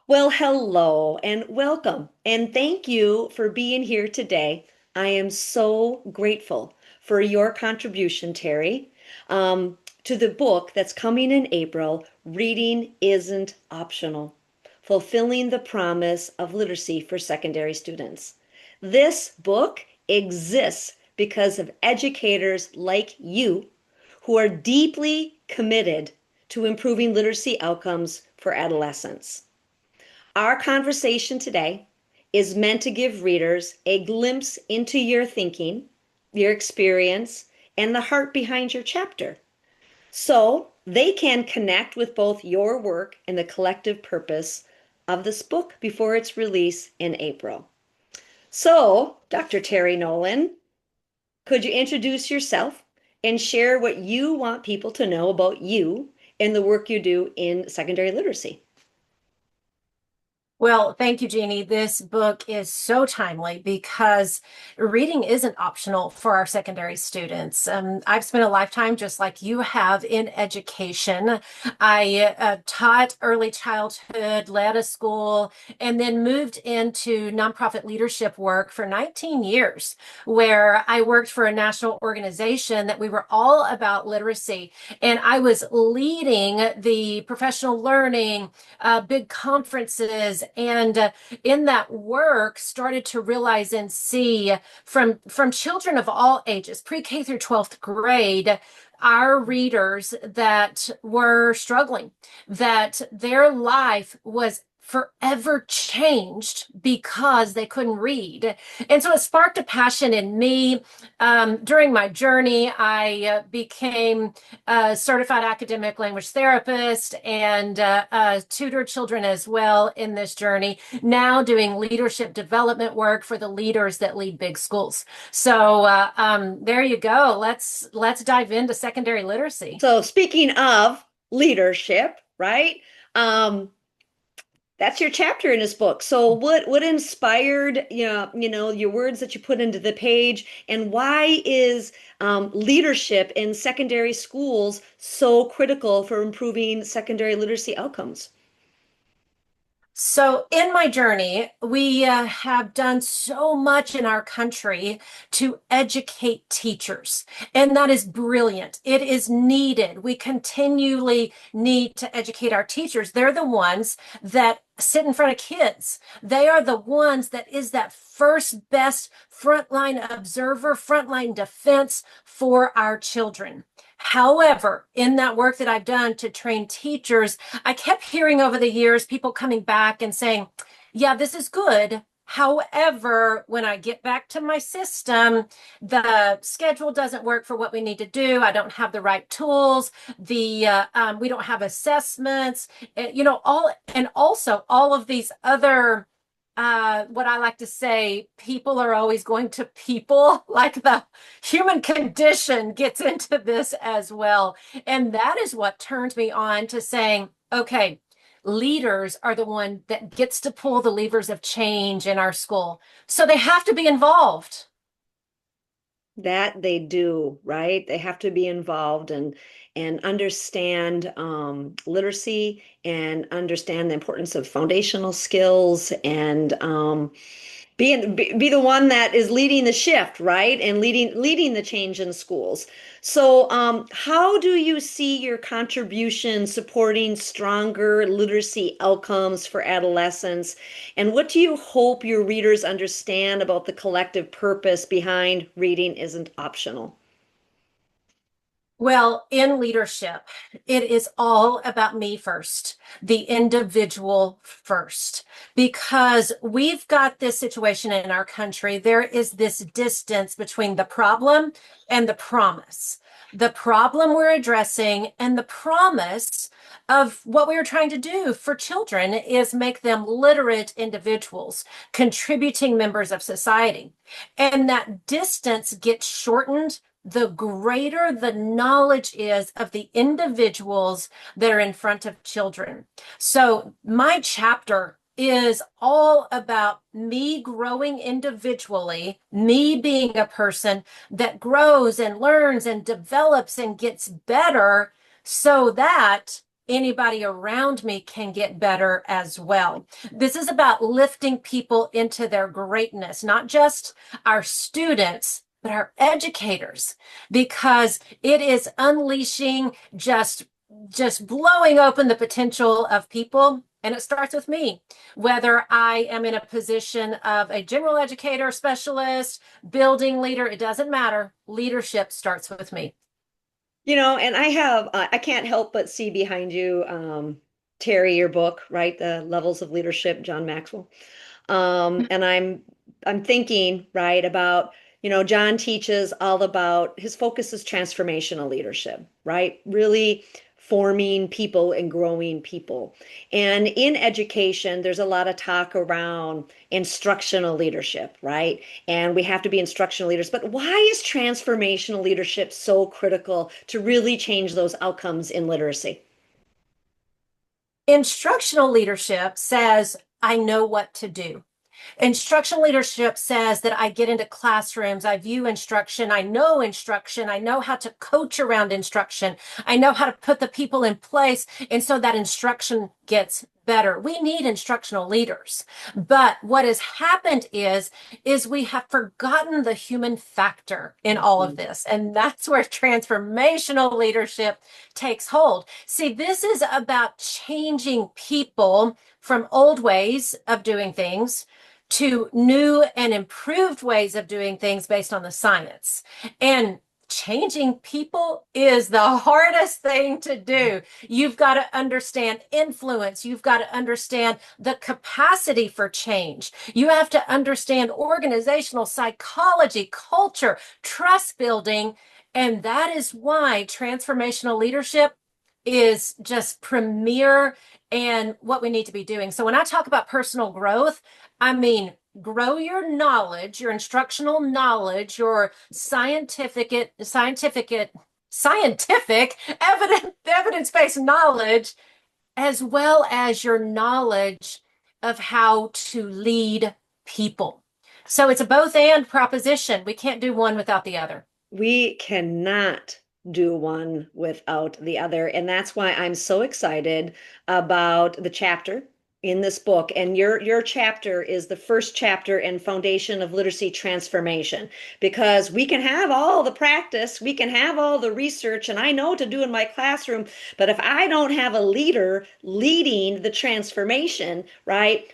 Well, hello and welcome. And thank you for being here today. I am so grateful for your contribution, Terry, to the book that's coming in April, Reading Isn't Optional, Fulfilling the Promise of Literacy for Secondary Students. This book exists because of educators like you who are deeply committed to improving literacy outcomes for adolescents. Our conversation today is meant to give readers a glimpse into your thinking, your experience, and the heart behind your chapter, so they can connect with both your work and the collective purpose of this book before its release in April. So, Dr. Terrie Noland, could you introduce yourself and share what you want people to know about you and the work you do in secondary literacy? Well, thank you, Jeannie. This book is so timely because reading isn't optional for our secondary students. I've spent a lifetime, just like you have, in education. I taught early childhood, led a school, and then moved into nonprofit leadership work for 19 years, where I worked for a national organization that we were all about literacy. And I was leading the professional learning, big conferences, and in that work started to realize and see from children of all ages, pre-K through 12th grade, our readers that were struggling, that their life was forever changed because they couldn't read. And so it sparked a passion in me. During my journey, I became a certified academic language therapist and tutored children as well in this journey, now doing leadership development work for the leaders that lead big schools. So there you go. Let's dive into secondary literacy. So, speaking of leadership, right? Um, that's your chapter in this book. So what inspired your words that you put into the page, and why is leadership in secondary schools so critical for improving secondary literacy outcomes? So, in my journey, we have done so much in our country to educate teachers, and that is brilliant. It is needed. We continually need to educate our teachers. They're the ones that sit in front of kids. They are the ones that is that first best frontline observer, frontline defense for our children. However, in that work that I've done to train teachers, I kept hearing over the years people coming back and saying, yeah, this is good. However, when I get back to my system, the schedule doesn't work for what we need to do. I don't have the right tools. We don't have assessments, all, and also all of these other what I like to say, people are always going to people, like the human condition gets into this as well. And that is what turned me on to saying, okay, leaders are the one that gets to pull the levers of change in our school. So they have to be involved. That they do, right? They have to be involved and understand literacy and understand the importance of foundational skills and be the one that is leading the shift, right? And leading the change in schools. So, how do you see your contribution supporting stronger literacy outcomes for adolescents? And what do you hope your readers understand about the collective purpose behind reading isn't optional? Well, in leadership, it is all about me first, the individual first, because we've got this situation in our country. There is this distance between the problem and the promise. The problem we're addressing and the promise of what we are trying to do for children is make them literate individuals, contributing members of society. And that distance gets shortened the greater the knowledge is of the individuals that are in front of children. So my chapter is all about me growing individually, me being a person that grows and learns and develops and gets better so that anybody around me can get better as well. This is about lifting people into their greatness, not just our students, but our educators, because it is unleashing just blowing open the potential of people. And it starts with me, whether I am in a position of a general educator, specialist, building leader, it doesn't matter. Leadership starts with me. And I can't help but see behind you, Terry, your book, right? The Levels of Leadership, John Maxwell. And I'm thinking, right, about, John teaches all about his focus is transformational leadership, right? Really forming people and growing people. And in education, there's a lot of talk around instructional leadership, right? And we have to be instructional leaders. But why is transformational leadership so critical to really change those outcomes in literacy? Instructional leadership says, I know what to do. Instructional leadership says that I get into classrooms, I view instruction, I know how to coach around instruction, I know how to put the people in place, and so that instruction gets better. We need instructional leaders. But what has happened is we have forgotten the human factor in all of Mhm. this. And that's where transformational leadership takes hold. See, this is about changing people from old ways of doing things to new and improved ways of doing things based on the science. And changing people is the hardest thing to do. You've got to understand influence. You've got to understand the capacity for change. You have to understand organizational psychology, culture, trust building. And that is why transformational leadership is just premier and what we need to be doing. So when I talk about personal growth, I mean, grow your knowledge, your instructional knowledge, your scientific evidence-based knowledge, as well as your knowledge of how to lead people. So it's a both and proposition. We can't do one without the other. We cannot do one without the other. And that's why I'm so excited about the chapter in this book. And your chapter is the first chapter in Foundation of Literacy Transformation, because we can have all the practice, we can have all the research, and I know what to do in my classroom. But if I don't have a leader leading the transformation, right,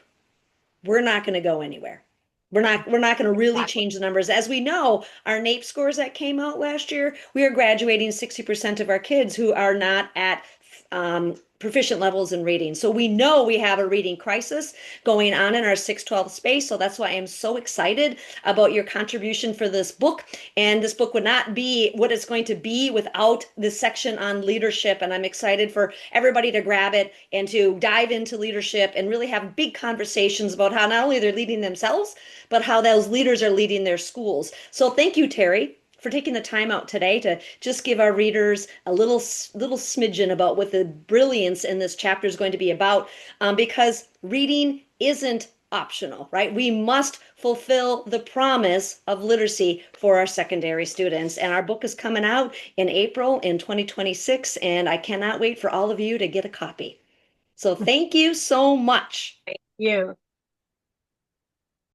we're not going to go anywhere. We're not going to really Exactly. change the numbers. As we know, our NAEP scores that came out last year, we are graduating 60% of our kids who are not at proficient levels in reading. So we know we have a reading crisis going on in our 612 space. So that's why I'm so excited about your contribution for this book. And this book would not be what it's going to be without this section on leadership. And I'm excited for everybody to grab it and to dive into leadership and really have big conversations about how not only they're leading themselves, but how those leaders are leading their schools. So thank you, Terrie, for taking the time out today to just give our readers a little smidgen about what the brilliance in this chapter is going to be about, because reading isn't optional, right? We must fulfill the promise of literacy for our secondary students. And our book is coming out in April in 2026, and I cannot wait for all of you to get a copy. So thank you so much. You.